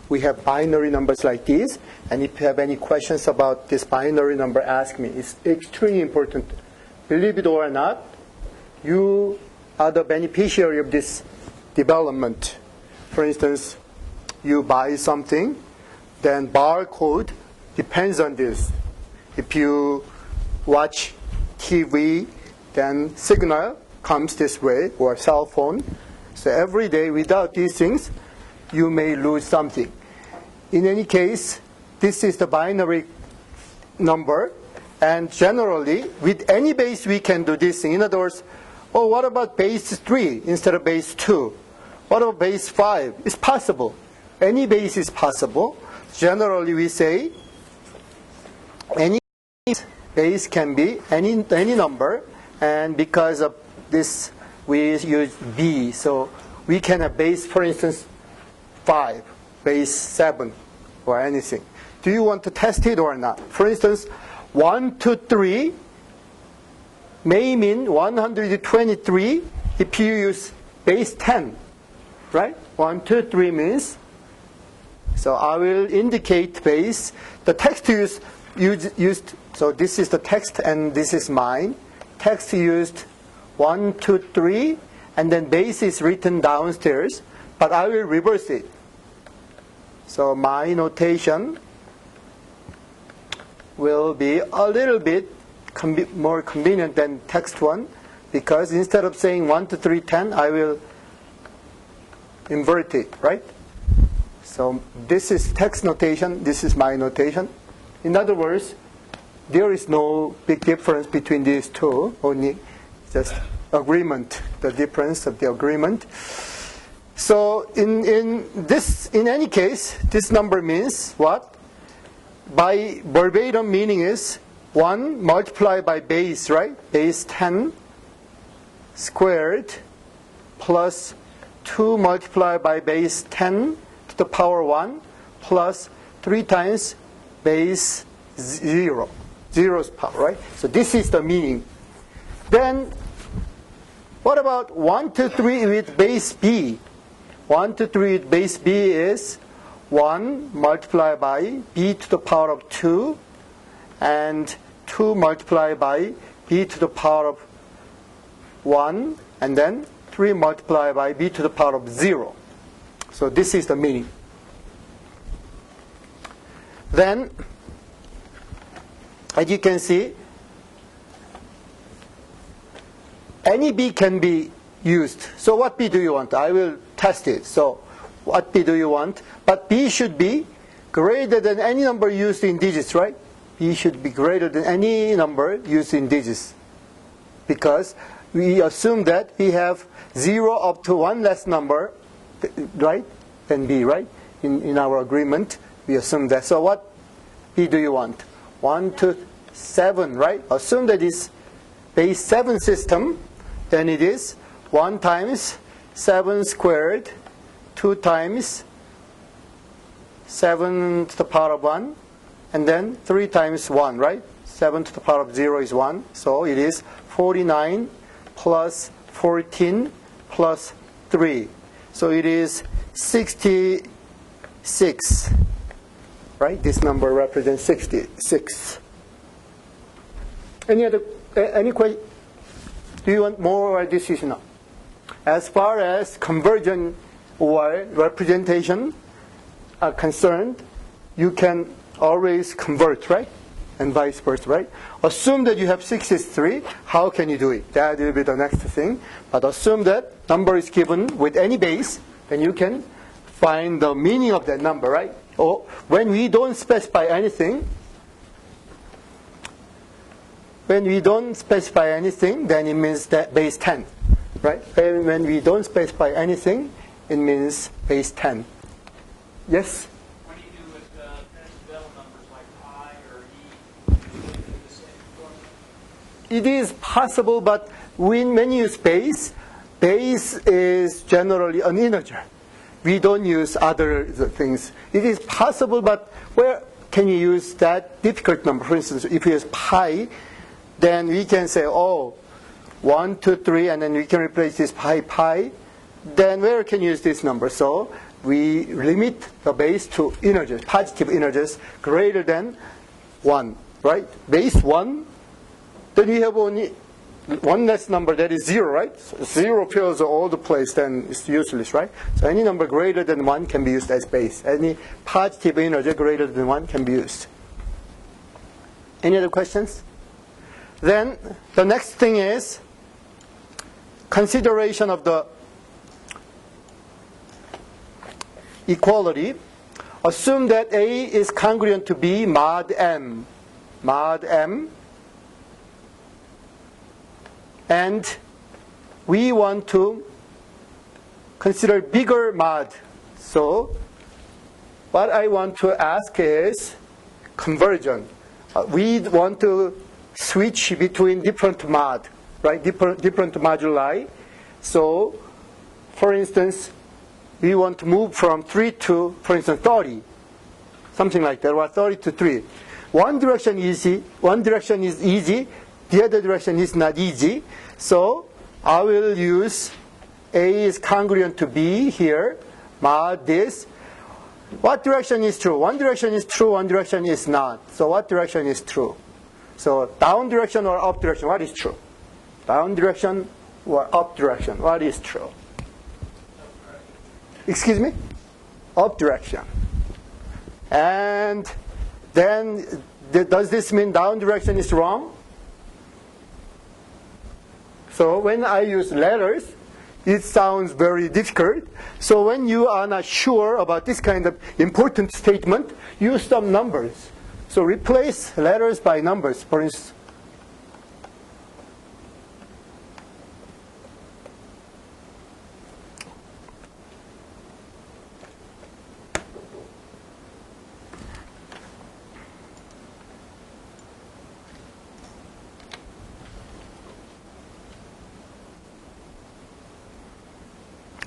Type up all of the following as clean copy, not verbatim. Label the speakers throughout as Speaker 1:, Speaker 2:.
Speaker 1: we have binary numbers like these, and if you have any questions about this binary number, ask me. It's extremely important. Believe it or not, you are the beneficiary of this development. For instance, you buy something, then barcode depends on this. If you watch TV, then signal comes this way, or cell phone. So every day, without these things, you may lose something. In any case, this is the binary number, and generally, with any base, we can do this thing. In other words, oh, what about base 3 instead of base 2? What about base 5? It's possible. Any base is possible. Generally, we say any base can be any number, and because of this, we use B. So we can have base, for instance, 5, base 7, or anything. Do you want to test it or not? For instance, 1, 2, 3 may mean 123 if you use base 10, right? 1, 2, 3 means. So I will indicate base. The text used, so this is the text and this is mine. Text used 1, 2, 3, and then base is written downstairs, but I will reverse it. So my notation will be a little bit more convenient than text one, because instead of saying 1, 2, 3, 10, I will invert it, right? So this is text notation, this is my notation. In other words, there is no big difference between these two, only just agreement, the difference of the agreement. So in any case, this number means what? By verbatim meaning is 1 multiplied by base, right? Base 10 squared plus 2 multiplied by base 10 to the power 1 plus 3 times base 0. Zero's power, right? So this is the meaning. Then what about 1, 2, 3 with base B? 1, 2, 3 with base B is 1 multiplied by B to the power of 2 and 2 multiplied by B to the power of 1 and then 3 multiplied by B to the power of 0. So this is the meaning. Then, as you can see, any B can be used. So what B do you want? I will test it. So what B do you want? But B should be greater than any number used in digits, right? B should be greater than any number used in digits. Because we assume that we have 0 up to 1 less number, right, than B, right? In our agreement, we assume that. So what B do you want? 1 to 7, right? Assume that it's base 7 system, then it is 1 times 7 squared, 2 times 7 to the power of 1, and then 3 times 1, right? 7 to the power of 0 is 1. So it is 49 plus 14 plus 3. So it is 66, right? This number represents 66. Any question? Do you want more or this is enough? As far as conversion or representation are concerned, you can always convert, right? And vice versa, right? Assume that you have 63. How can you do it? That will be the next thing. But assume that number is given with any base, then you can find the meaning of that number, right? Or when we don't specify anything, then it means that base 10, right? When we don't specify anything, it means base 10. Yes?
Speaker 2: What do you do with decimal numbers like pi or e? Do you do the same formula?
Speaker 1: It is possible, but when you use base is generally an integer. We don't use other things. It is possible, but where can you use that difficult number? For instance, if you use pi, then we can say, 1, 2, 3, and then we can replace this pi. Then where can you use this number? So we limit the base to integers, positive integers greater than 1, right? Base 1, then we have only one less number, that is 0, right? So 0 fills all the place, then it's useless, right? So any number greater than 1 can be used as base. Any positive integer greater than 1 can be used. Any other questions? Then the next thing is consideration of the equality. Assume that A is congruent to B mod M. Mod M. And we want to consider bigger mod. So what I want to ask is conversion. We want to switch between different mod, right? Different moduli. So, for instance, we want to move from 3 to, for instance, 30. Something like that, or 30 to 3. One direction is easy, the other direction is not easy. So I will use A is congruent to B here, mod this. What direction is true? One direction is true, one direction is not. So what direction is true? So down direction or up direction, what is true? Down direction or up direction, what is true? Excuse me? Up direction. And then does this mean down direction is wrong? So when I use letters, it sounds very difficult. So when you are not sure about this kind of important statement, use some numbers. So replace letters by numbers, for instance.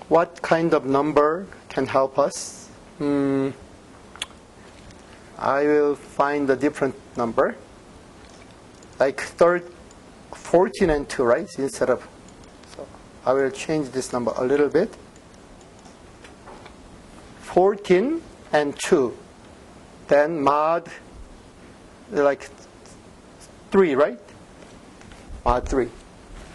Speaker 1: What kind of number can help us? I will find a different number. Like 14 and 2, right? Instead of, so I will change this number a little bit. 14 and 2. Then mod, like 3, right? Mod 3.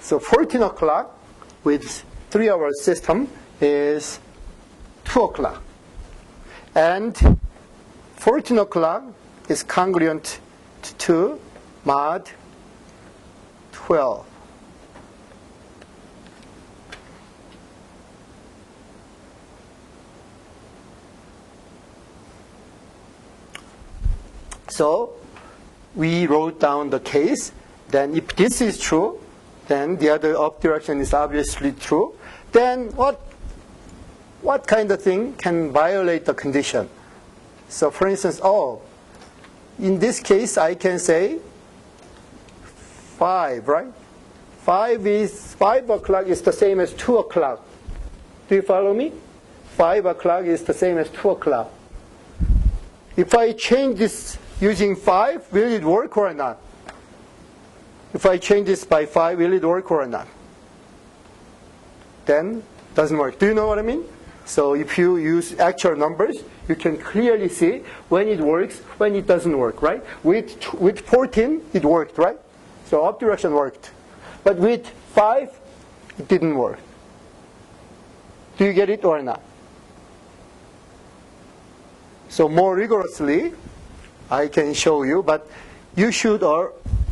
Speaker 1: So 14 o'clock with 3-hour system is 2 o'clock. And 14 o'clock is congruent to mod 12. So we wrote down the case. Then if this is true, then the other up direction is obviously true. Then what kind of thing can violate the condition? So for instance, in this case I can say 5, right? 5 o'clock is the same as 2 o'clock. Do you follow me? 5 o'clock is the same as 2 o'clock. If I change this using 5, will it work or not? If I change this by 5, will it work or not? Then doesn't work. Do you know what I mean? So if you use actual numbers, you can clearly see when it works, when it doesn't work, right? With 14, it worked, right? So up direction worked. But with 5, it didn't work. Do you get it or not? So more rigorously, I can show you, but you should,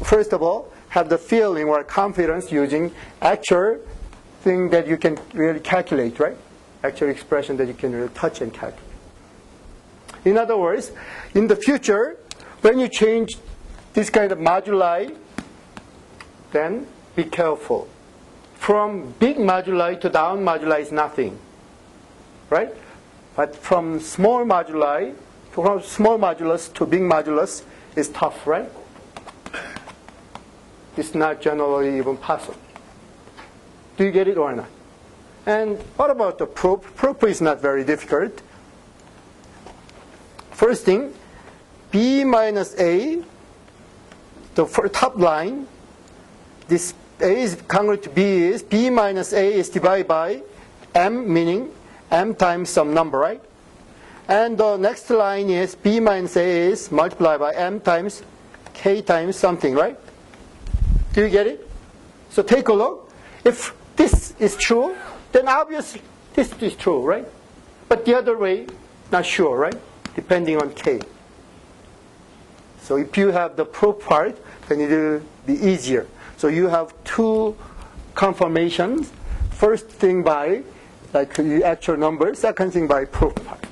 Speaker 1: first of all, have the feeling or confidence using actual thing that you can really calculate, right? Actual expression that you can really touch and calculate. In other words, in the future, when you change this kind of moduli, then be careful. From big moduli to down moduli is nothing, right? But from small moduli, from small modulus to big modulus is tough, right? It's not generally even possible. Do you get it or not? And what about the proof? Proof is not very difficult. First thing, B minus A, the top line, this A is congruent to B is B minus A is divided by M, meaning m times some number, right? And the next line is b minus a is multiplied by m times k times something, right? Do you get it? So take a look. If this is true, then obviously this is true, right? But the other way, not sure, right? Depending on k. So if you have the proof part, then it will be easier. So you have two confirmations. First thing by like the actual number, second thing by proof part.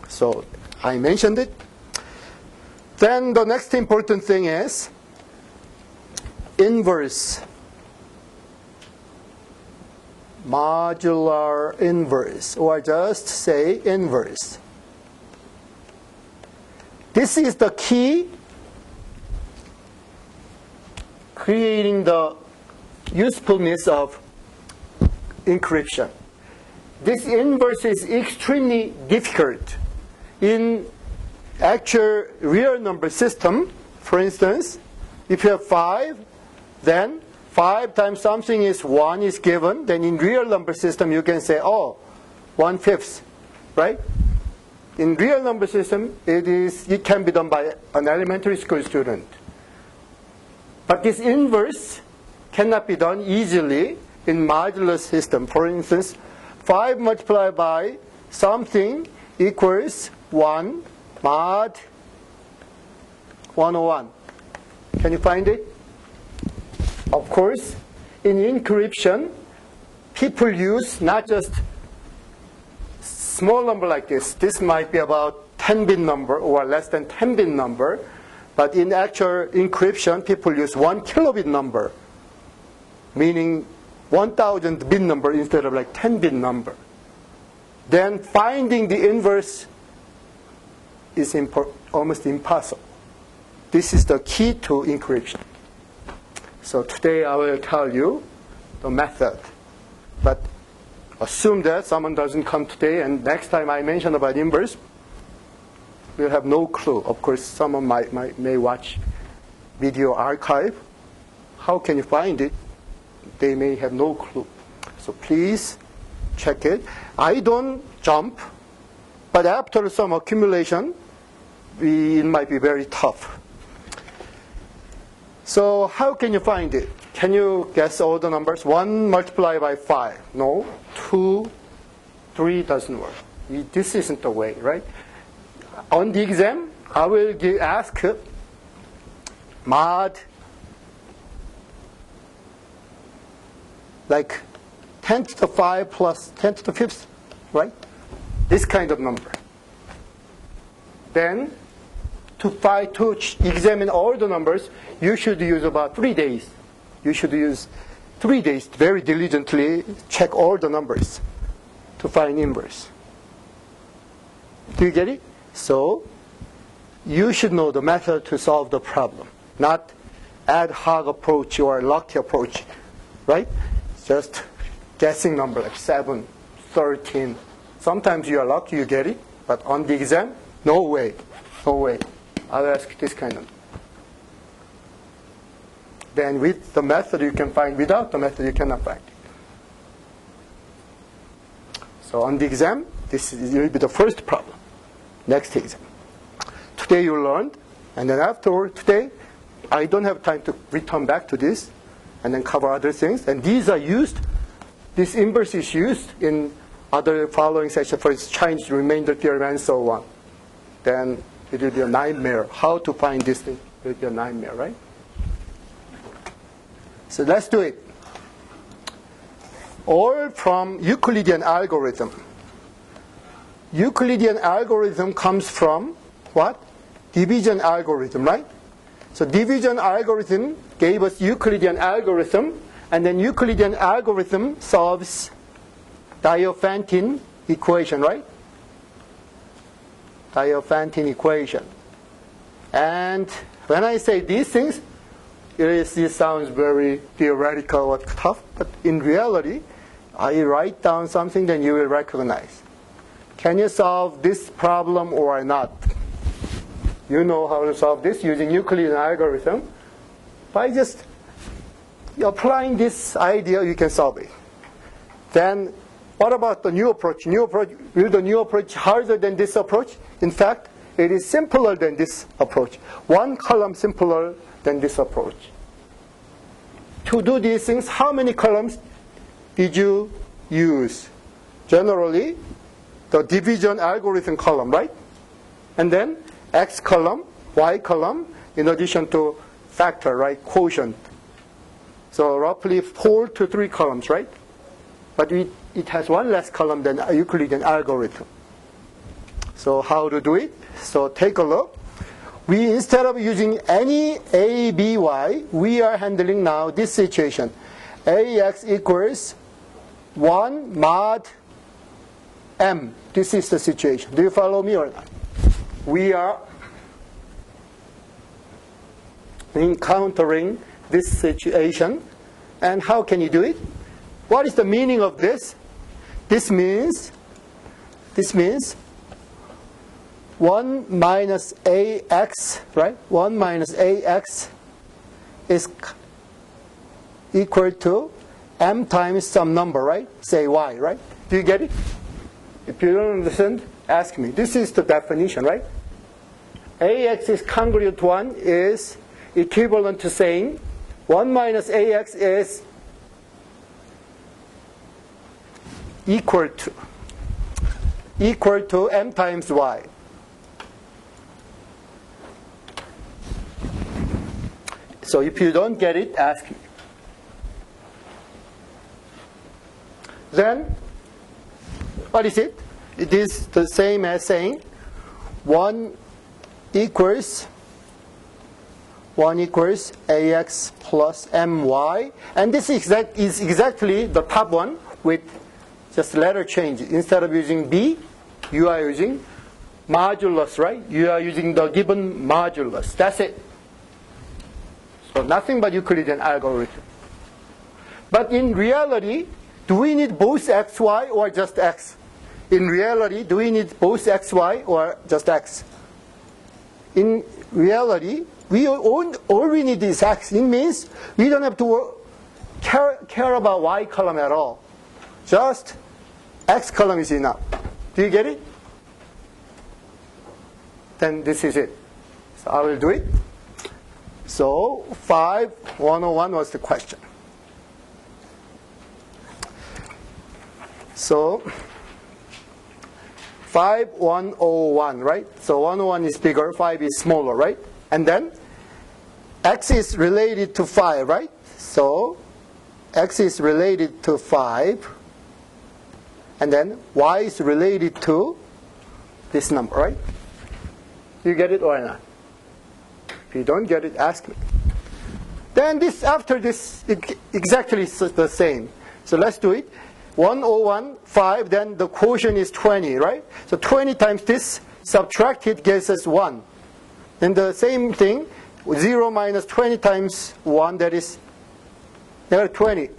Speaker 1: So I mentioned it. Then the next important thing is inverse. Modular inverse, or just say inverse. This is the key creating the usefulness of encryption. This inverse is extremely difficult. In actual real number system, for instance, if you have 5, then 5 times something is 1 is given, then in real number system you can say, oh, 1/5, right? In real number system, it can be done by an elementary school student. But this inverse cannot be done easily in modular system. For instance, 5 multiplied by something equals 1 mod 101. Can you find it? Of course, in encryption, people use not just small number like this. This might be about 10-bit number or less than 10-bit number. But in actual encryption, people use 1 kilobit number, meaning 1,000 bit number instead of like 10-bit number. Then finding the inverse is almost impossible. This is the key to encryption. So today I will tell you the method. But assume that someone doesn't come today and next time I mention about inverse, we'll have no clue. Of course, someone may watch video archive. How can you find it? They may have no clue. So please check it. I don't jump, but after some accumulation, it might be very tough. So how can you find it? Can you guess all the numbers? 1 multiplied by 5. No. 2, 3 doesn't work. This isn't the way, right? On the exam, I will ask mod like 10 to the 5 plus 10 to the 5th, right? This kind of number. Then to examine all the numbers, you should use about 3 days. You should use 3 days very diligently, check all the numbers to find inverse. Do you get it? So you should know the method to solve the problem, not ad hoc approach or lucky approach, right? Just guessing number like 7, 13. Sometimes you are lucky you get it, but on the exam, no way, no way. I'll ask this kind of. Then with the method you can find, without the method you cannot find it. So on the exam, this will be the first problem. Next exam. Today you learned, and then afterward, today, I don't have time to return back to this, and then cover other things. And these are used, this inverse is used in other following sessions, for instance, Chinese remainder theorem and so on. Then it will be a nightmare. How to find this thing will be a nightmare, right? So let's do it. All from Euclidean algorithm. Euclidean algorithm comes from what? Division algorithm, right? So division algorithm gave us Euclidean algorithm, and then Euclidean algorithm solves Diophantine equation, right? Diophantine equation. And when I say these things, it sounds very theoretical or tough, but in reality, I write down something then you will recognize. Can you solve this problem or not? You know how to solve this using Euclidean algorithm. By just applying this idea, you can solve it. Then what about the new approach? Will the new approach harder than this approach? In fact, it is simpler than this approach. One column simpler than this approach. To do these things, how many columns did you use? Generally, the division algorithm column, right? And then X column, Y column, in addition to factor, right? Quotient. So roughly 4 to 3 columns, right? But it has one less column than a Euclidean algorithm. So how to do it? So take a look. We, instead of using any A, B, Y, we are handling now this situation. AX equals 1 mod M. This is the situation. Do you follow me or not? We are encountering this situation. And how can you do it? What is the meaning of this? This means 1 minus AX, right? 1 minus AX is equal to M times some number, right? Say Y, right? Do you get it? If you don't understand, ask me. This is the definition, right? AX is congruent to 1 is equivalent to saying 1 minus AX is equal to M times Y. So if you don't get it, ask me. Then, what is it? It is the same as saying 1 equals AX plus MY. And this is exactly the top one with just letter change. Instead of using B, you are using modulus, right? You are using the given modulus. That's it. So nothing but Euclidean algorithm. But in reality, do we need both XY or just X? In reality, do we need both XY or just X? In reality, all we need is X. It means we don't have to care about Y column at all. Just X column is enough. Do you get it? Then this is it. So I will do it. So 5101 was the question. So 5101, right? So 101 is bigger, 5 is smaller, right? And then X is related to 5, right? So X is related to 5. And then Y is related to this number, right? You get it or not? If you don't get it, ask me. Then this, after this, it exactly the same. So let's do it. 101, 5, then the quotient is 20, right? So 20 times this, subtracted gives us 1. Then the same thing, 0 minus 20 times 1, that is negative 20.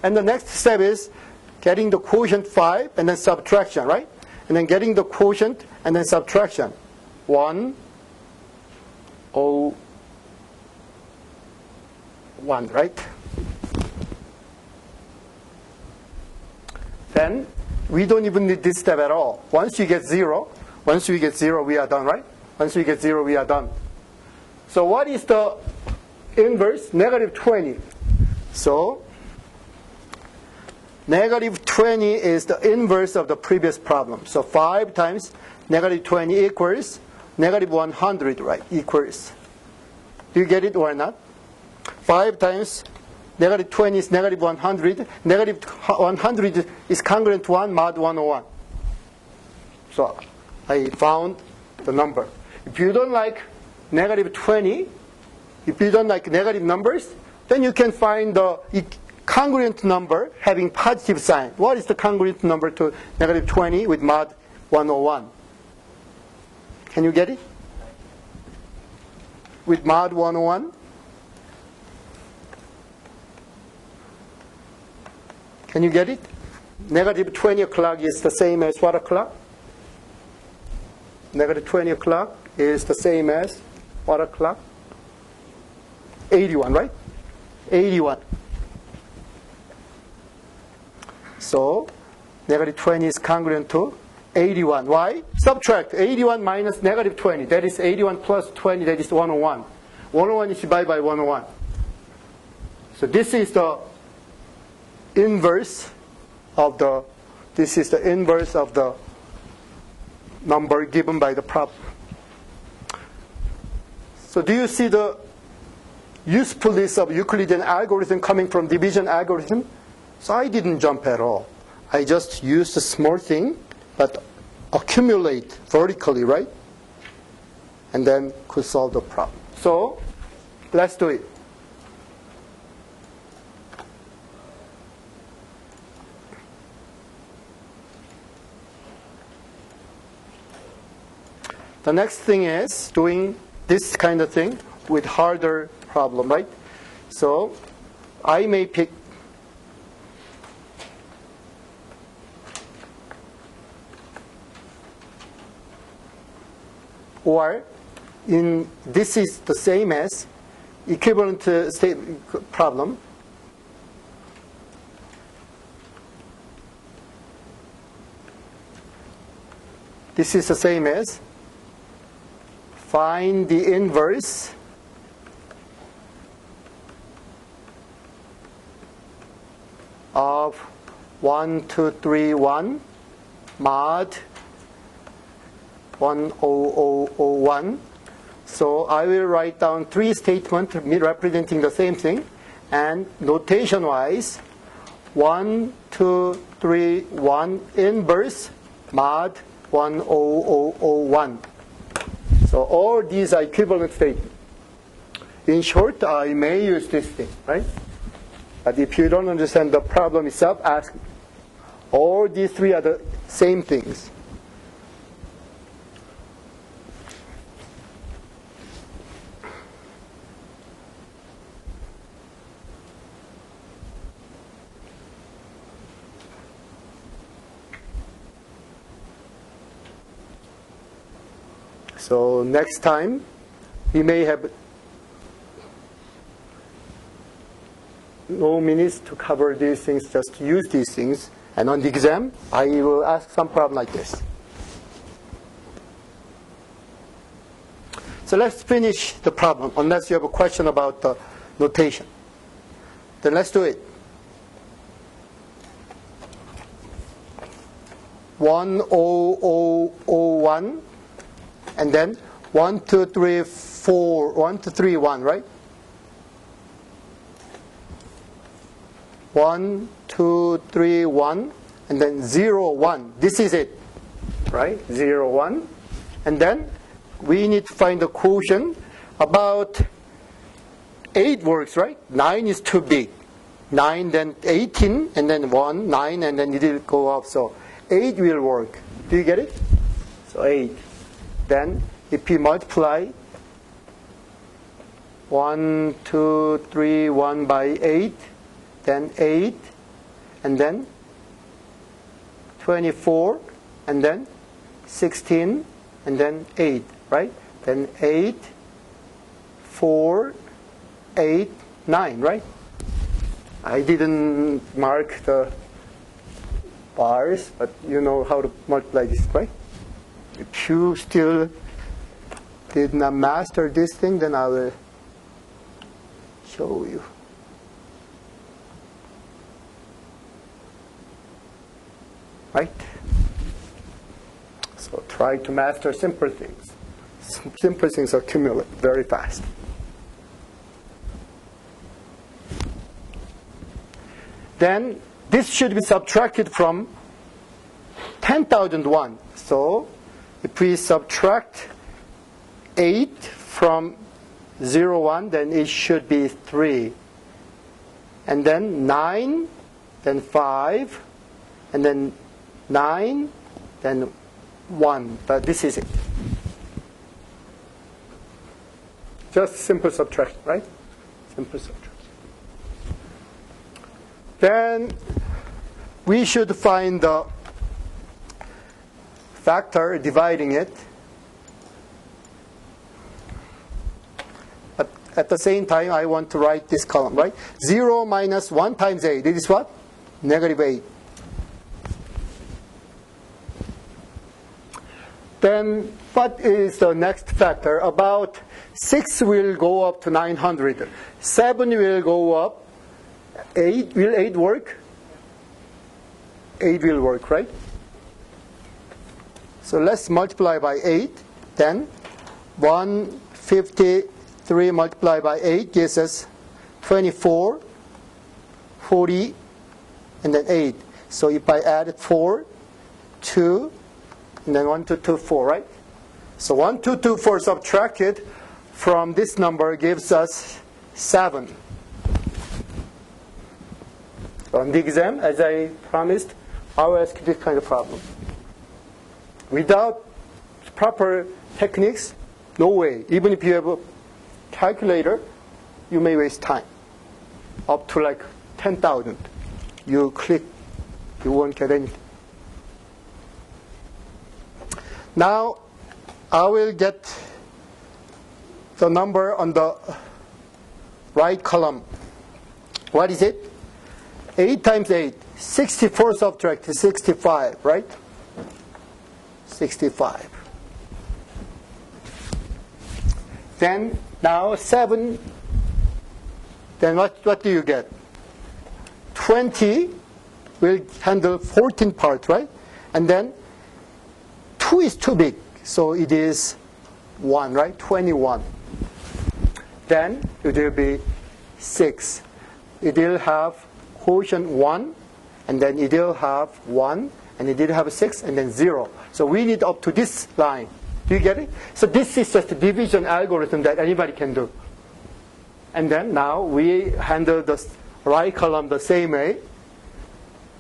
Speaker 1: And the next step is getting the quotient 5 and then subtraction, right? And then getting the quotient and then subtraction. 1, 0, 1, right? Then we don't even need this step at all. Once we get 0, we are done, right? Once we get 0, we are done. So what is the inverse? Negative 20. So negative 20 is the inverse of the previous problem. So 5 times negative 20 equals negative 100, right? Equals. Do you get it or not? 5 times negative 20 is negative 100. Negative 100 is congruent to 1 mod 101. So I found the number. If you don't like negative 20, if you don't like negative numbers, then you can find the congruent number having positive sign. What is the congruent number to negative 20 with mod 101? Can you get it? With mod 101? Can you get it? Negative 20 o'clock is the same as what o'clock? Negative 20 o'clock is the same as what o'clock? 81, right? 81. So negative 20 is congruent to 81. Why? Subtract 81 minus negative 20. That is 81 plus 20. That is 101. 101 is divided by 101. So this is the inverse of the number given by the problem. So do you see the usefulness of Euclidean algorithm coming from division algorithm? So I didn't jump at all. I just used a small thing, but accumulate vertically, right? And then could solve the problem. So let's do it. The next thing is doing this kind of thing with harder problem, right? So I may pick or this is the same as equivalent state problem. This is the same as find the inverse of 1, 2, 3, 1 mod 10001. So I will write down 3 statements representing the same thing, and notation wise 1, 2, 3, 1 inverse mod 10001. So all these are equivalent statements. In short, I may use this thing, right? But if you don't understand the problem itself, ask me. All these 3 are the same things. So next time, we may have no minutes to cover these things, just use these things. And on the exam, I will ask some problem like this. So let's finish the problem, unless you have a question about the notation. Then let's do it. 10001. And then 1, 2, 3, 4, 1, 2, 3, 1, right? 1, 2, 3, 1, and then 0, 1. This is it, right? 0, 1. And then we need to find the quotient. About 8 works, right? 9 is too big. 9, then 18, and then 1, 9, and then it will go up. So 8 will work. Do you get it? So 8. Then if we multiply 1, 2, 3, 1 by 8, then 8, and then 24, and then 16, and then 8, right? Then 8, 4, 8, 9, right? I didn't mark the bars, but you know how to multiply this, right? If you still did not master this thing, then I will show you. Right? So try to master simple things. Simple things accumulate very fast. Then this should be subtracted from 10,001. So if we subtract 8 from 0, 1, then it should be 3. And then 9, then 5, and then 9, then 1. But this is it. Just simple subtraction, right? Simple subtraction. Then we should find the factor dividing it. But at the same time, I want to write this column, right? 0 minus 1 times 8. It is what? Negative 8. Then what is the next factor? About 6 will go up to 900. 7 will go up. 8, will 8 work? 8 will work, right? So let's multiply by 8. Then 153 multiplied by 8 gives us 24, 40, and then 8. So if I add 4, 2, and then 1, 2, 2, 4, right? So 1, 2, 2, 4 subtracted from this number gives us 7. On the exam, as I promised, I will ask this kind of problem. Without proper techniques, no way. Even if you have a calculator, you may waste time. Up to like 10,000. You click, you won't get anything. Now, I will get the number on the right column. What is it? 8 times 8. 64 subtracted 65, right? 65. Then, now 7. Then what do you get? 20 will handle 14 parts, right? And then 2 is too big, so it is 1, right? 21. Then it will be 6. It will have quotient 1, and then it will have 1, and it will have 6, and then 0. So we need up to this line. Do you get it? So this is just a division algorithm that anybody can do. And then now we handle the right column the same way.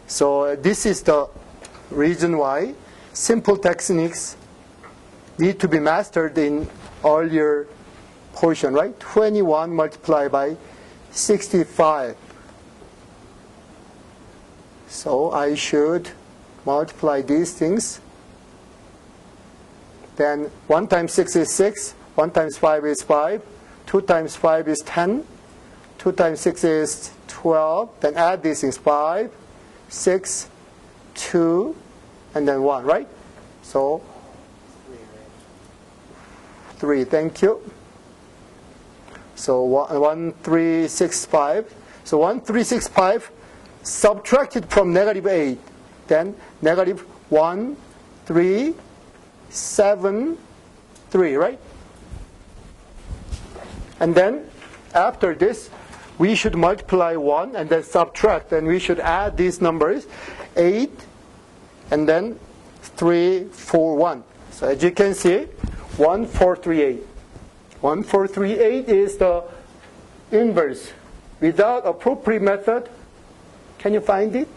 Speaker 1: So this is the reason why simple techniques need to be mastered in earlier portion, right? 21 multiplied by 65. So I should multiply these things. Then 1 times 6 is 6. 1 times 5 is 5. 2 times 5 is 10. 2 times 6 is 12. Then add these things. 5, 6, 2, and then 1, right? So 3, thank you. So 1365. So 1365 subtracted from negative 8. Then negative 1, 3, 7, 3, right? And then after this, we should multiply 1 and then subtract. And we should add these numbers, 8, and then 3, 4, 1. So as you can see, 1438. 1438 is the inverse. Without appropriate method, can you find it?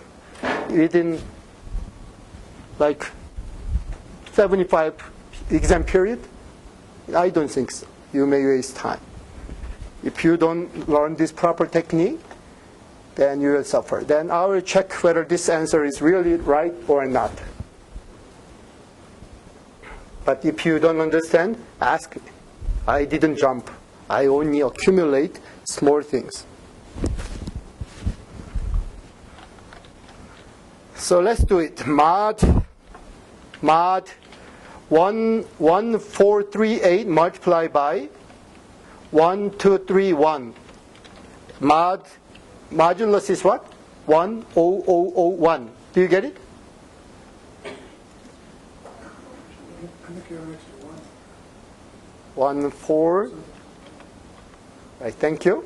Speaker 1: Within like 75 exam period? I don't think so. You may waste time. If you don't learn this proper technique, then you will suffer. Then I will check whether this answer is really right or not. But if you don't understand, ask me. I didn't jump. I only accumulate small things. So let's do it. Mod 1438 multiplied by 1231. Modulus is what? 10001. Do you get it?
Speaker 3: I think you're next to
Speaker 1: 1, 4. Right, thank you.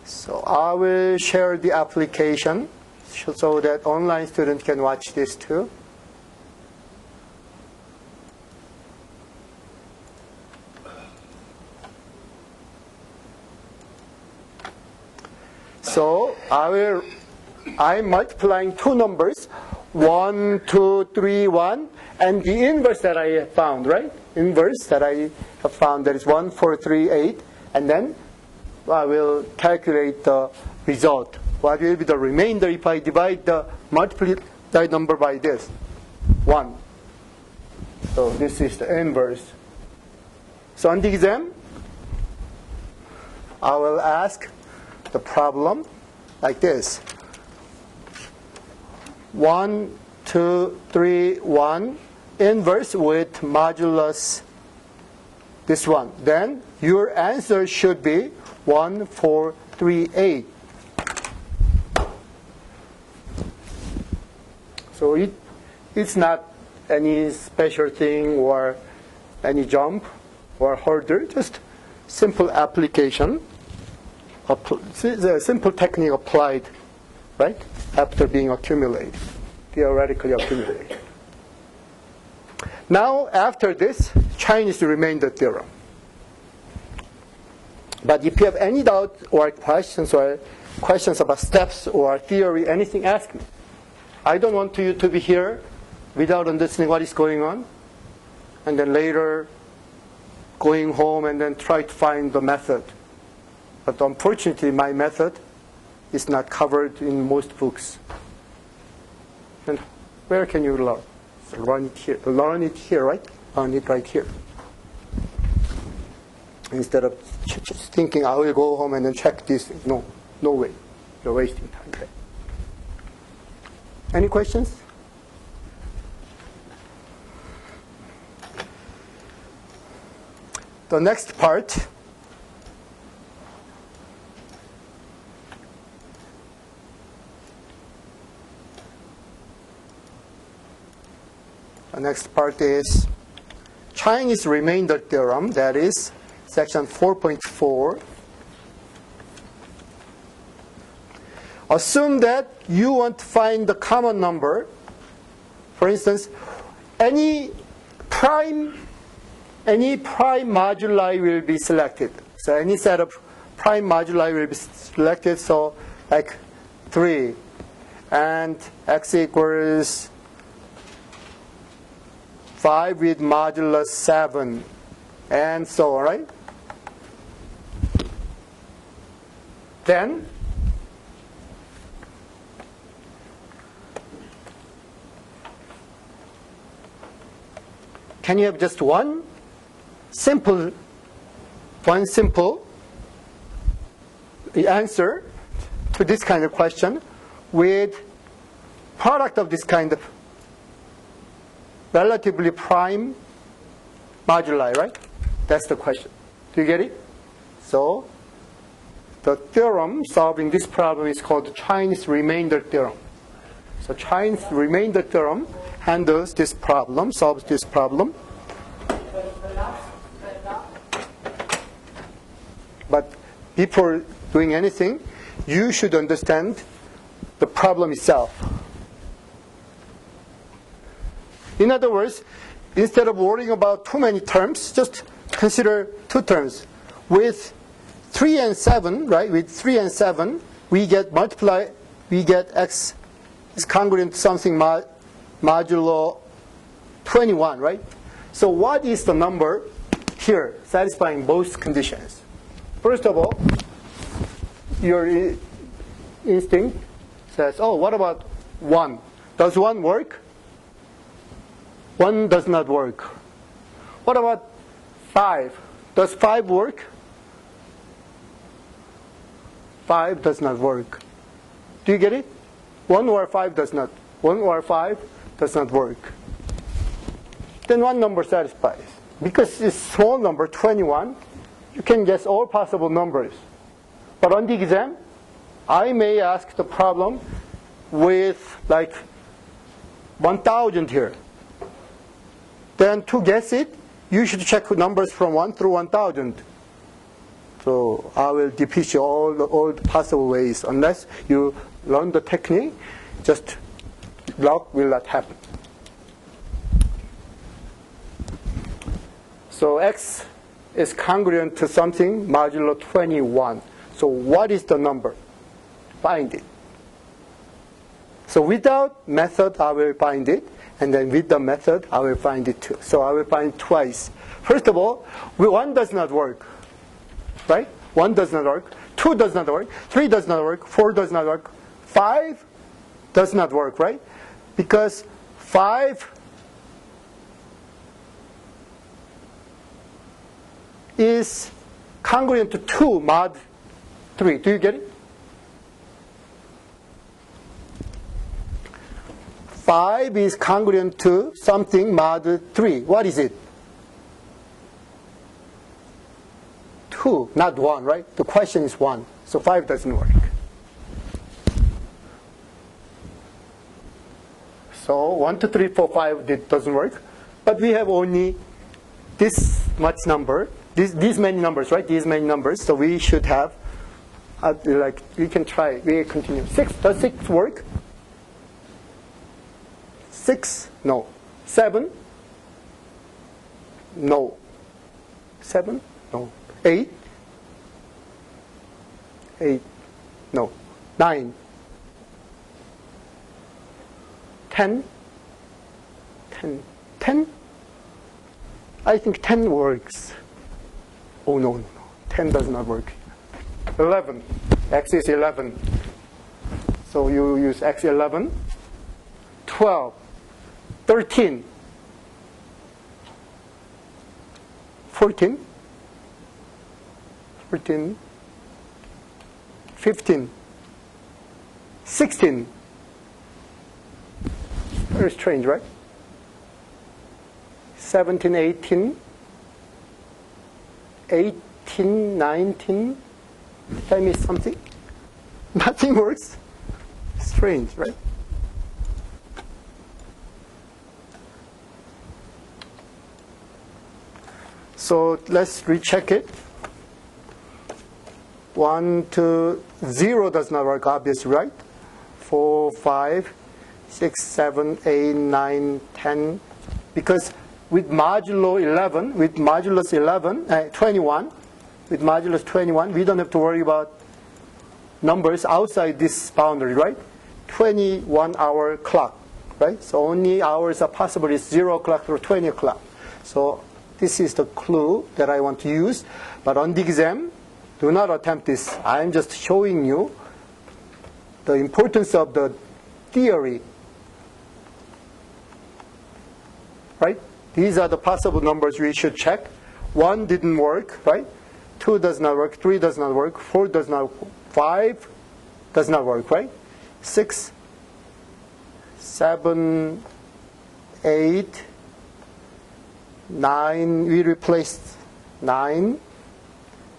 Speaker 1: So I will share the application so that online students can watch this too. So I'm multiplying two numbers, 1, 2, 3, 1, and the inverse that I have found, right? Inverse that I have found, that is 1, 4, 3, 8, and then I will calculate the result. What will be the remainder if I divide the multiplied number by this? 1. So this is the inverse. So on the exam, I will ask the problem like this. 1, 2, 3, 1 inverse with modulus this one. Then your answer should be 1, 4, 3, 8. So it's not any special thing or any jump or hurdle, just simple application. The simple technique applied, right, after being accumulated, theoretically accumulated. Now, after this, Chinese remainder theorem. But if you have any doubt or questions about steps or theory, anything, ask me. I don't want you to be here without understanding what is going on, and then later going home and then try to find the method. But unfortunately, my method is not covered in most books. And where can you learn? So learn it here. Learn it here, right? Learn it right here. Instead of just thinking, I will go home and then check this. No way. You're wasting time there. Any questions? The next part. The next part is Chinese remainder theorem, that is section 4.4. Assume that you want to find the common number. For instance, any prime moduli will be selected. So any set of prime moduli will be selected. So like 3 and x equals 5 with modulus 7 and so on, right? Then can you have just one simple answer to this kind of question with product of this kind of relatively prime moduli, right? That's the question. Do you get it? So the theorem solving this problem is called Chinese remainder theorem. So Chinese remainder theorem handles this problem, solves this problem. But before doing anything, you should understand the problem itself. In other words, instead of worrying about too many terms, just consider two terms. With 3 and 7, right? With 3 and 7, we get x is congruent to something modulo 21, right? So what is the number here satisfying both conditions? First of all, your instinct says, oh, what about 1? Does 1 work? 1 does not work. What about 5? Does 5 work? 5 does not work. Do you get it? 1 or 5 does not. 1 or 5 does not work. Then one number satisfies. Because it's small number, 21, you can guess all possible numbers. But on the exam, I may ask the problem with like 1,000 here. Then to guess it, you should check numbers from 1 through 1,000. So I will teach you all the possible ways. Unless you learn the technique, just luck will not happen. So x is congruent to something modulo 21. So what is the number? Find it. So without method, I will find it. And then with the method, I will find it too. So I will find twice. First of all, 1 does not work. Right? 1 does not work. 2 does not work. 3 does not work. 4 does not work. 5 does not work, right? Because 5 is congruent to 2 mod 3. Do you get it? 5 is congruent to something mod 3. What is it? 2, not 1, right? The question is 1. So 5 doesn't work. So 1, 2, 3, 4, 5 it doesn't work. But we have only this much number, these many numbers, right? These many numbers. So we should have, like, we can try, we continue. 6, does 6 work? 6? No. 7? No. 7? No. 8? 8? No. 9? 10? 10? 10? I think 10 works. Oh, no, no, no. 10 does not work. 11. X is 11. So you use X 11. 12. 13. 14. 14. 15. 16. Very strange, right? 17, 18, 18, 19. Tell me something. Nothing works. Strange, right? So let's recheck it. 1, 2, 0 does not work, obviously, right? 4, 5, 6, 7, 8, 9, 10. Because with modulo 11, with modulus 21, with modulus 21, we don't have to worry about numbers outside this boundary, right? 21-hour clock, right? So only hours are possible is 0 o'clock or 20 o'clock. So this is the clue that I want to use. But on the exam, do not attempt this. I'm just showing you the importance of the theory, right? These are the possible numbers we should check. 1 didn't work, right? 2 does not work. 3 does not work. 4 does not work. 5 does not work, right? 6, 7, 8, 9. We replaced 9,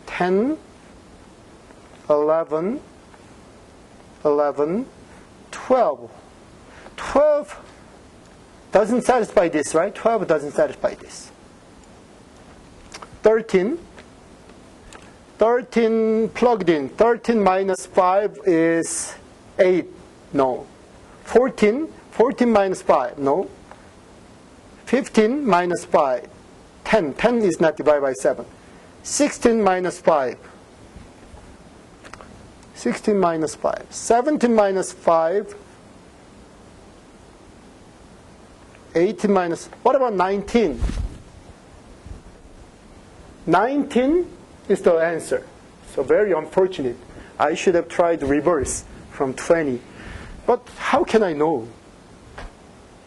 Speaker 1: 10, 11, 12. 12 doesn't satisfy this, right? 12 doesn't satisfy this. 13. 13 plugged in. 13 minus 5 is 8. No. 14. 14 minus 5. No. 15 minus 5. 10. 10 is not divided by 7. 16 minus 5. 16 minus 5. 17 minus 5. 18 minus, what about 19? 19 is the answer. So very unfortunate. I should have tried reverse from 20. But how can I know?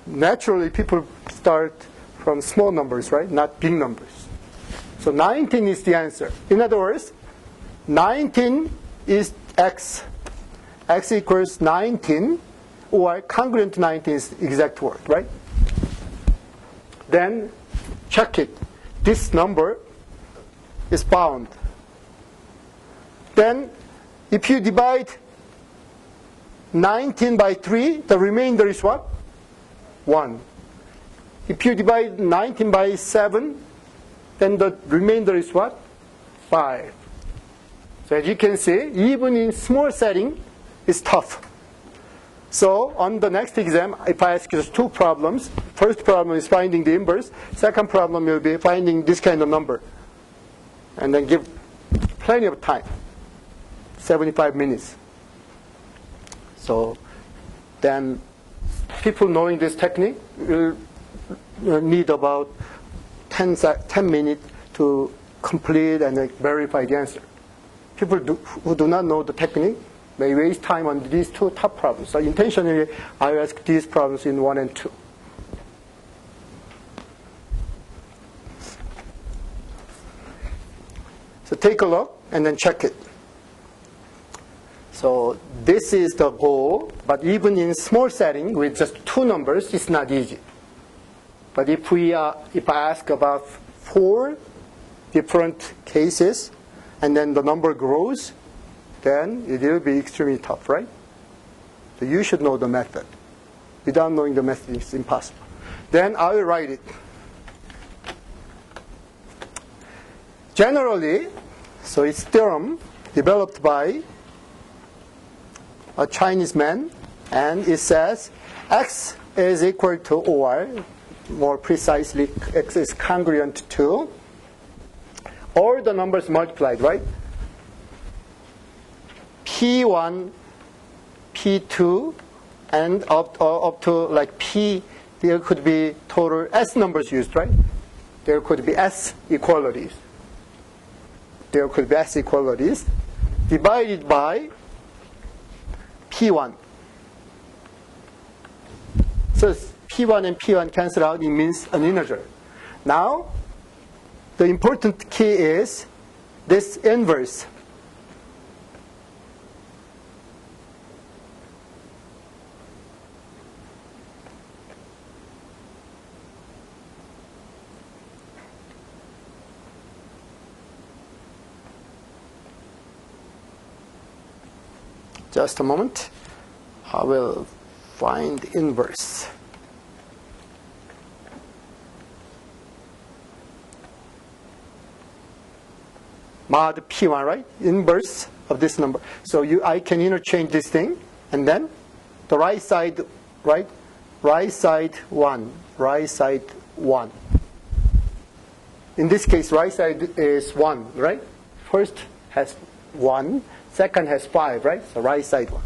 Speaker 1: Naturally, people start from small numbers, right? Not big numbers. So 19 is the answer. In other words, 19 is X. X equals 19, or congruent to 19 is the exact word, right? Then check it. This number is bound. Then if you divide 19 by 3, the remainder is what? 1. If you divide 19 by 7, then the remainder is what? 5. So as you can see, even in small setting, it's tough. So on the next exam, if I ask you just 2 problems, first problem is finding the inverse. Second problem will be finding this kind of number. And then give plenty of time, 75 minutes. So then people knowing this technique will need about 10 minutes to complete and verify the answer. People who do not know the technique may waste time on these 2 top problems. So intentionally, I ask these problems in 1 and 2. So take a look and then check it. So So this is the goal, but even in small setting with just two numbers, it's not easy. But if I ask about 4 different cases, and then the number grows, then it will be extremely tough, right? So you should know the method. Without knowing the method, it's impossible. Then I will write it. Generally, so it's theorem developed by a Chinese man, and it says x is equal to, or more precisely, x is congruent to all the numbers multiplied, right? P1, P2, and up to like P, there could be total S numbers used, right? There could be S equalities. There could be S equalities divided by P1. So P1 and P1 cancel out, it means an integer. Now, the important key is this inverse. Just a moment. I will find inverse. Mod P1, right? Inverse of this number. So I can interchange this thing, and then the right side, right? Right side 1, right side 1. In this case, right side is 1, right? First has 1, second has 5, right? So right side 1.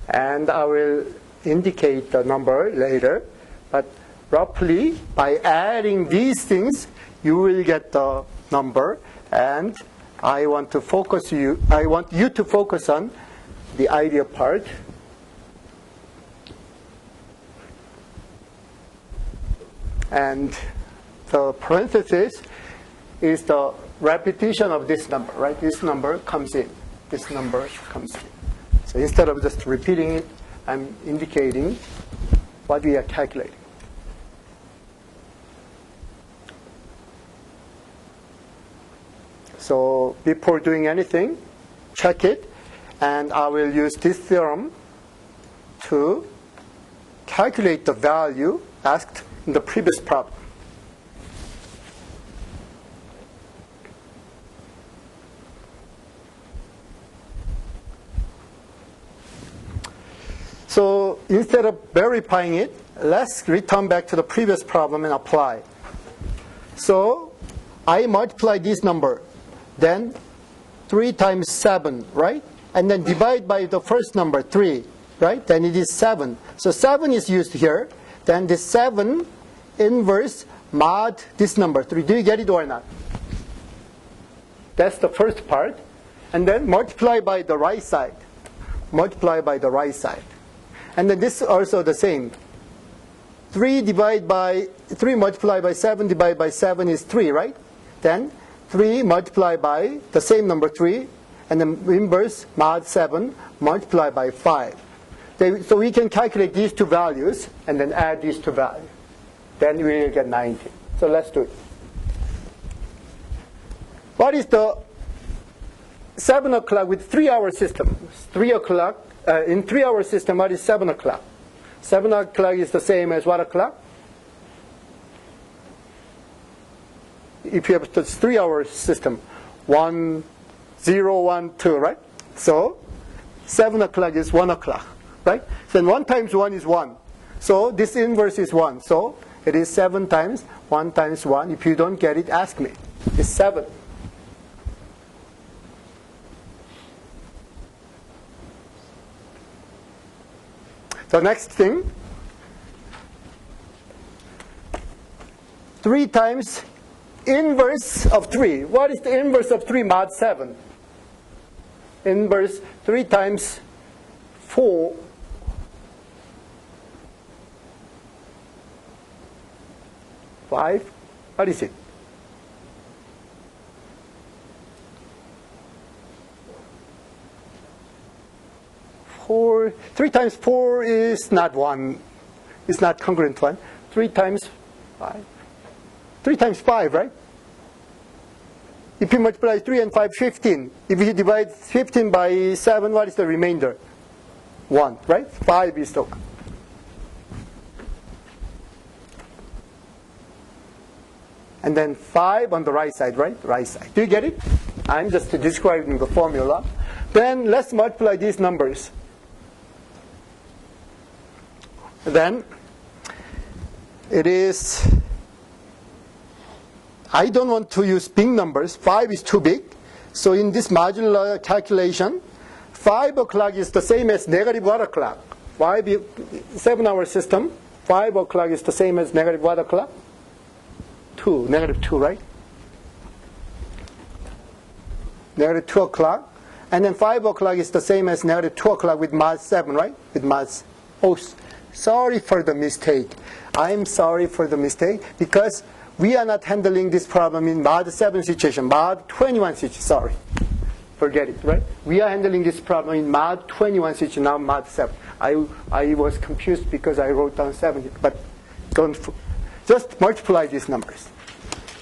Speaker 1: And I will indicate the number later. But roughly, by adding these things, you will get the number. And I want you to focus on the idea part. And the parenthesis is the repetition of this number, right? This number comes in. This number comes in. So instead of just repeating it, I'm indicating what we are calculating. So before doing anything, check it, and I will use this theorem to calculate the value asked in the previous problem. So instead of verifying it, let's return back to the previous problem and apply. So I multiply this number, then 3 times 7, right? And then divide by the first number, 3, right? Then it is 7. So 7 is used here. Then this 7 inverse mod this number, 3. Do you get it or not? That's the first part. And then multiply by the right side. Multiply by the right side. And then this is also the same. 3 multiplied by 7 divided by 7 is 3, right? Then 3 multiplied by the same number 3, and then inverse mod 7 multiplied by 5. So we can calculate these two values and then add these two values. Then we will get 90. So let's do it. What is the 7 o'clock with 3-hour system? 3 o'clock. In 3-hour system, what is 7 o'clock? 7 o'clock is the same as what o'clock? If you have the 3-hour system, 1, 0, 1, 2, right? So 7 o'clock is 1 o'clock, right? Then 1 times 1 is 1. So this inverse is 1. So it is 7 times 1 times 1. If you don't get it, ask me. It's 7. The next thing, 3 times inverse of 3. What is the inverse of 3 mod 7? Inverse 3 times 4. 5. What is it? 4. 3 times 4 is not 1. It's not congruent 1. 3 times 5. 3 times 5, right? If you multiply 3 and 5, 15. If you divide 15 by 7, what is the remainder? 1, right? 5 is the 1. And then 5 on the right side, right? Right side. Do you get it? I'm just describing the formula. Then let's multiply these numbers. Then it is, I don't want to use big numbers. 5 is too big. So in this modular calculation, 5 o'clock is the same as negative 1 o'clock. 7-hour system, 5 o'clock is the same as negative 1 o'clock? 2, negative 2, right? Negative 2 o'clock. And then 5 o'clock is the same as negative 2 o'clock with mod 7, right? With mod. Oh, sorry for the mistake. I'm sorry for the mistake because we are not handling this problem in mod 7 situation, mod 21 situation. Sorry. Forget it, right? We are handling this problem in mod 21 situation, not mod 7. I was confused because I wrote down 70, but don't. Just multiply these numbers.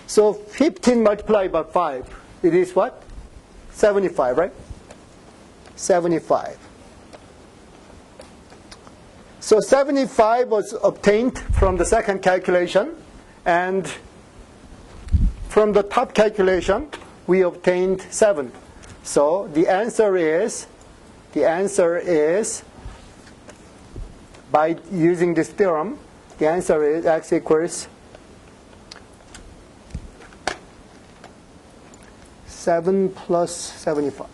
Speaker 1: So 15 multiplied by 5, it is what? 75, right? 75. So 75 was obtained from the second calculation, and from the top calculation, we obtained 7. So the answer is, by using this theorem, the answer is x equals 7 plus 75.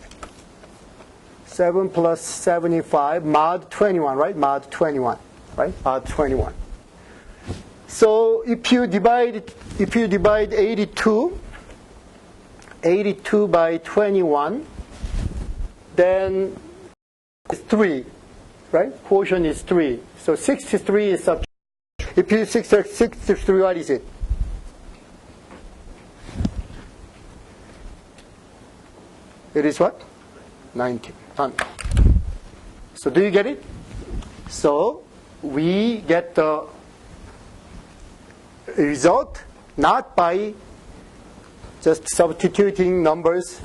Speaker 1: 7 plus 75, mod 21, right? Mod 21, right? Mod 21. So if you divide 82 by 21, then it's 3, right? Quotient is 3. So 63 is subtracted. If you 63, what is it? It is what? 19. Done. So do you get it? So we get the result not by just substituting numbers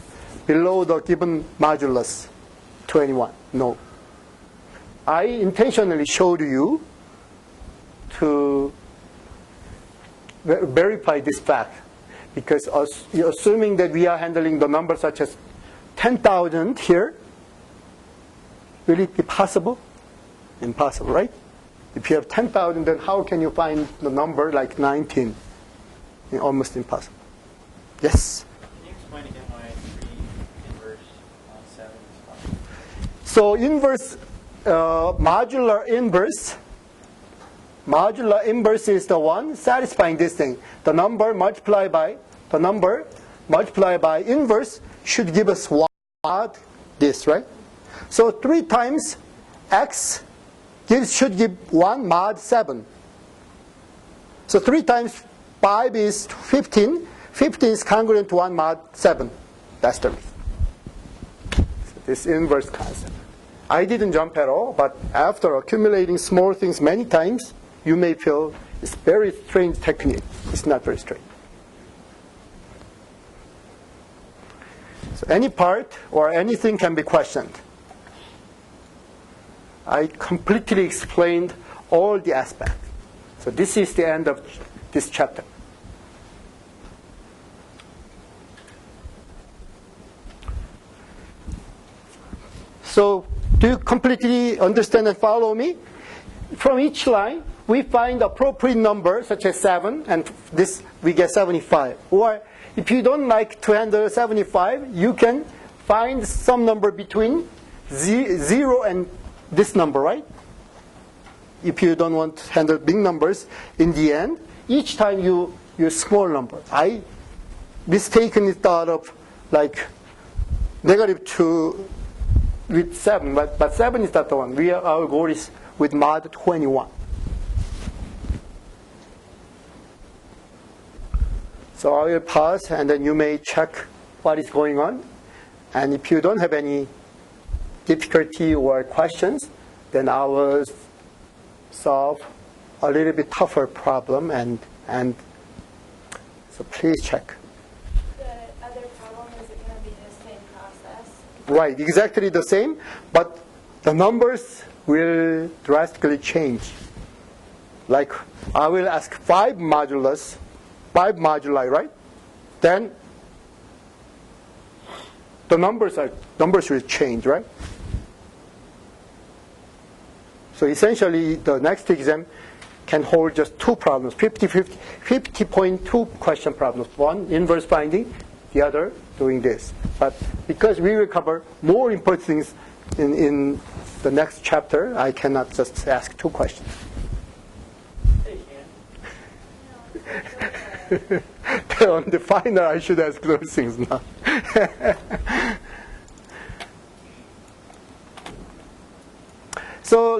Speaker 1: below the given modulus 21. No. I intentionally showed you to verify this fact, because assuming that we are handling the numbers such as 10,000 here, will it be possible? Impossible, right? If you have 10,000, then how can you find the number like 19? Almost impossible. Yes?
Speaker 2: Can you explain again why 3 inverse 7 is 5?
Speaker 1: So inverse, modular inverse is the one satisfying this thing. The number multiplied by inverse should give us what? This, right? So 3 times x should give 1 mod 7. So 3 times 5 is 15. 15 is congruent to 1 mod 7. That's the reason. So this inverse concept. I didn't jump at all, but after accumulating small things many times, you may feel it's very strange technique. It's not very strange. So any part or anything can be questioned. I completely explained all the aspects. So this is the end of this chapter. So do you completely understand and follow me? From each line, we find appropriate number such as 7, and this we get 75. Or if you don't like to handle 75, you can find some number between 0 and this number, right? if you don't want to handle big numbers, in the end, each time you use small number. I mistakenly thought of like -2 with 7, but 7 is not the one. Our goal is with mod 21. So I will pause, and then you may check what is going on. And if you don't have any difficulty or questions, then I will solve a little bit tougher problem, and so please check.
Speaker 4: The other problem, is it going to be the same process?
Speaker 1: Right, exactly the same, but the numbers will drastically change. Like I will ask 5 moduli, right? Then the numbers will change, right? So essentially, the next exam can hold just 2 problems, 50.2 question problems. One, inverse binding, the other, doing this. But because we will cover more important things in the next chapter, I cannot just ask 2 questions.
Speaker 2: Hey, Ken.
Speaker 1: On the final, I should ask those things now. So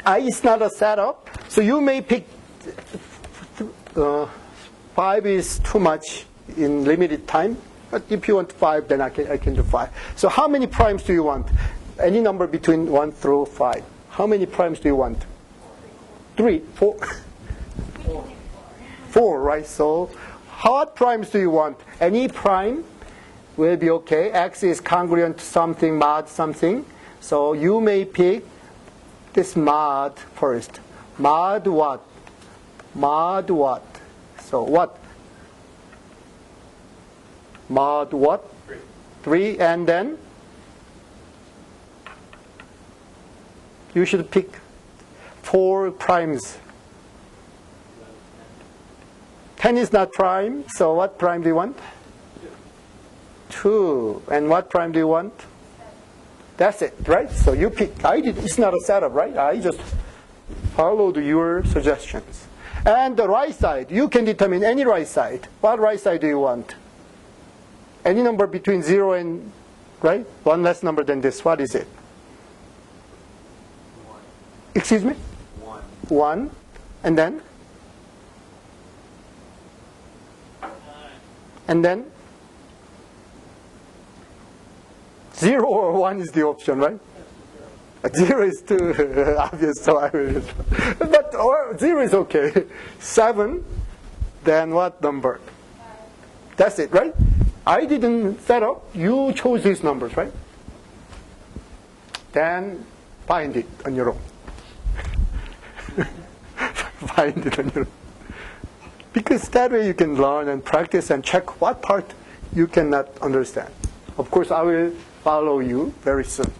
Speaker 1: I is not a setup, so you may pick 5 is too much in limited time, but if you want 5, then I can do 5. So how many primes do you want? Any number between 1 through 5. How many primes do you want? 3, 4? 4, right? So what primes do you want? Any prime will be okay. X is congruent to something, mod something. So you may pick this mod first. Mod what? Mod what? So what? Mod what? 3, and then you should pick 4 primes. 10 is not prime, so what prime do you want? 2. And what prime do you want? That's it, right? So you pick. It's not a setup, right? I just followed your suggestions. And the right side, you can determine any right side. What right side do you want? Any number between 0 and, right? One less number than this. What is it?
Speaker 2: 1.
Speaker 1: Excuse me?
Speaker 2: 1.
Speaker 1: 1. And then?
Speaker 2: 9.
Speaker 1: And then? 0 or 1 is the option, right? 0 is too obvious, so I will. But 0 is okay. 7, then what number?
Speaker 4: 5.
Speaker 1: That's it, right? I didn't set up. You chose these numbers, right? Then find it on your own. Find it on your own. Because that way you can learn and practice and check what part you cannot understand. Of course, I will follow you very soon.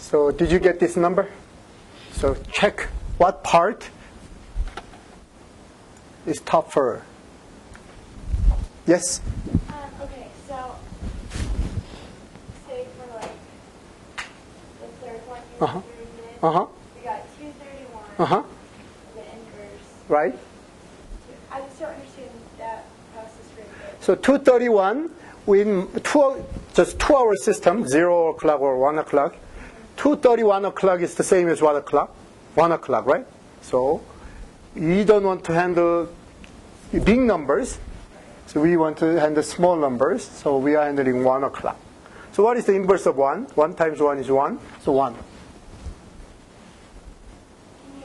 Speaker 1: So did you get this number? So check what part is tougher. Yes?
Speaker 4: Okay, so say for like the third one you
Speaker 1: Uh-huh.
Speaker 4: did,
Speaker 1: Uh-huh.
Speaker 4: we got 231,
Speaker 1: Uh-huh.
Speaker 4: the inverse.
Speaker 1: Right?
Speaker 4: I just don't understand that process right there.
Speaker 1: So 231 in just 2 hour system, 0 o'clock or 1 o'clock. 2:31 o'clock is the same as 1 o'clock. 1 o'clock, right? So we don't want to handle big numbers. So we want to handle small numbers. So we are handling 1 o'clock. So what is the inverse of 1? 1 times 1 is 1. So 1.
Speaker 4: Can you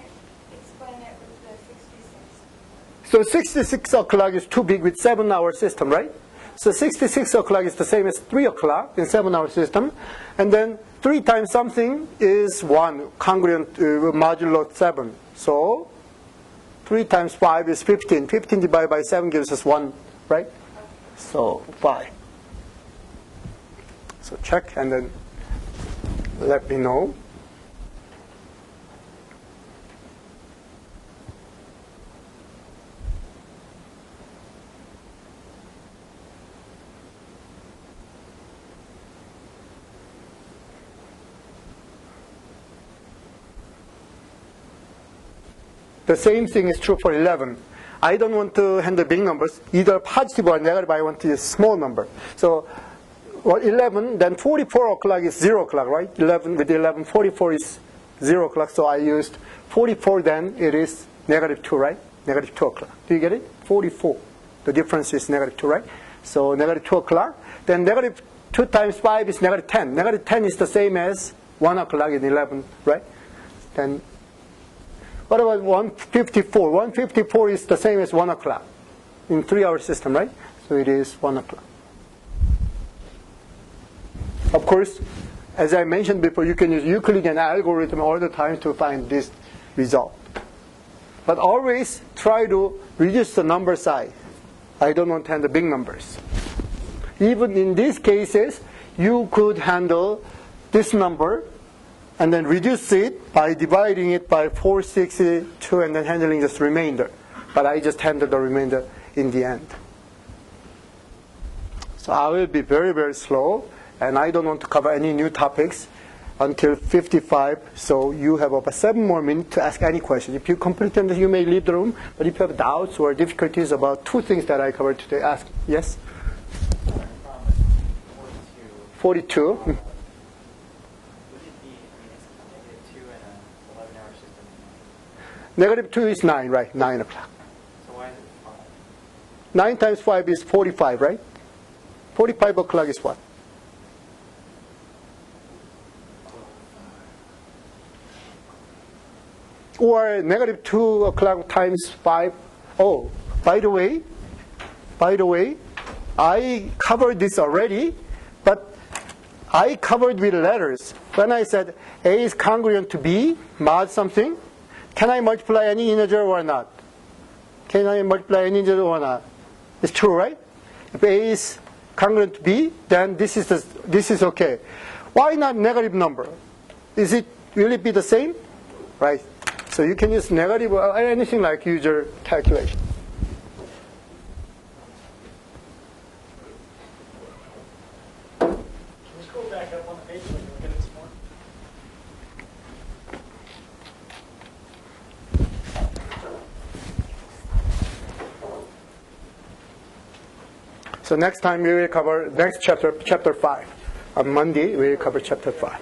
Speaker 4: explain it with the 66?
Speaker 1: So 66 o'clock is too big with 7 hour system, right? So 66 o'clock is the same as 3 o'clock in 7 hour system. And then 3 times something is 1, congruent modulo 7. So 3 times 5 is 15. 15 divided by 7 gives us 1, right? So 5. So check and then let me know. The same thing is true for 11. I don't want to handle big numbers, either positive or negative. I want to use small number. So 11, then 44 o'clock is 0 o'clock, right? 11 with 11, 44 is 0 o'clock. So I used 44, then it is negative 2, right? Negative 2 o'clock. Do you get it? 44. The difference is negative 2, right? So negative 2 o'clock. Then negative 2 times 5 is negative 10. Negative 10 is the same as 1 o'clock in 11, right? Then what about 154? 154 is the same as 1 o'clock in 3 hour system, right? So it is 1 o'clock. Of course, as I mentioned before, you can use Euclidean algorithm all the time to find this result. But always try to reduce the number size. I don't want to handle big numbers. Even in these cases, you could handle this number and then reduce it by dividing it by 462 and then handling just remainder. But I just handle the remainder in the end. So I will be very, very slow, and I don't want to cover any new topics until 55. So you have about 7 more minutes to ask any question. If you complete them, you may leave the room. But if you have doubts or difficulties about 2 things that I covered today, ask. Yes? 42.
Speaker 5: Would it be, negative 2 in an 11-hour system?
Speaker 1: Negative 2 is 9, right? 9 o'clock.
Speaker 5: So why is it 5?
Speaker 1: 9 times 5 is 45, right? 45 o'clock is what? Or negative 2 o'clock times 5. Oh, by the way, I covered this already, but I covered with letters. When I said A is congruent to B, mod something, can I multiply any integer or not? Can I multiply any integer or not? It's true, right? If A is congruent to B, then this is okay. Why not negative number? Will it be the same? Right. So you can use negative or anything like user calculation.
Speaker 2: Can you scroll back up on the page so we can look at it some more?
Speaker 1: So next time we will cover next chapter, chapter 5. On Monday we will cover chapter 5.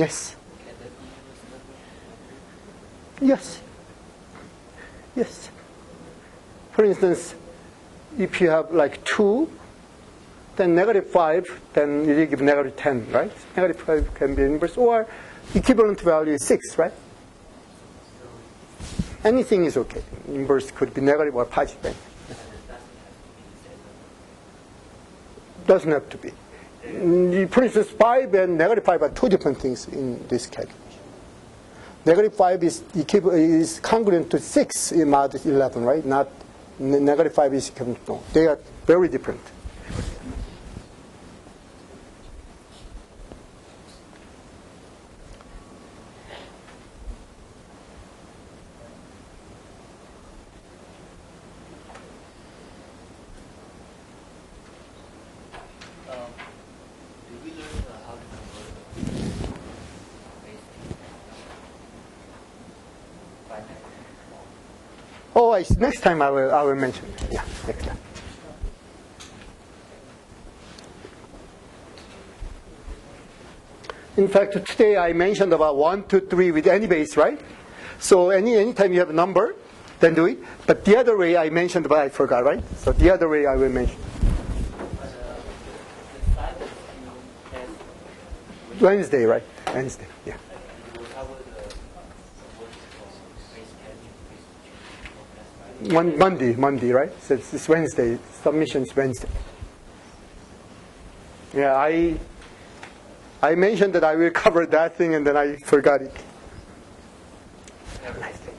Speaker 1: Yes.
Speaker 5: Can that be used?
Speaker 1: Yes. Yes. For instance, if you have like 2, then -5, then you give -10, right? -5 can be inverse, or equivalent value is 6, right? Anything is okay. Inverse could be negative or positive.
Speaker 5: And it doesn't have to be the same number.
Speaker 1: Doesn't have to be. For instance, 5 and -5 are two different things in this calculation. -5 is congruent to 6 in mod 11, right? Not -5 is equivalent to no. They are very different.
Speaker 5: Did we learn how to convert base finite?
Speaker 1: Oh, next time I will mention. Yeah, next time. In fact, today I mentioned about 1, 2, 3 with any base, right? So anytime you have a number, then do it. But the other way I mentioned, but I forgot, right? So the other way I will mention.
Speaker 5: But the side that you have
Speaker 1: Wednesday, right? Wednesday, yeah.
Speaker 5: you will cover the what's it called? Base schedule, base
Speaker 1: Monday, right? So it's Wednesday. Submission is Wednesday. Yeah, I mentioned that I will cover that thing and then I forgot it.
Speaker 5: Have a nice day.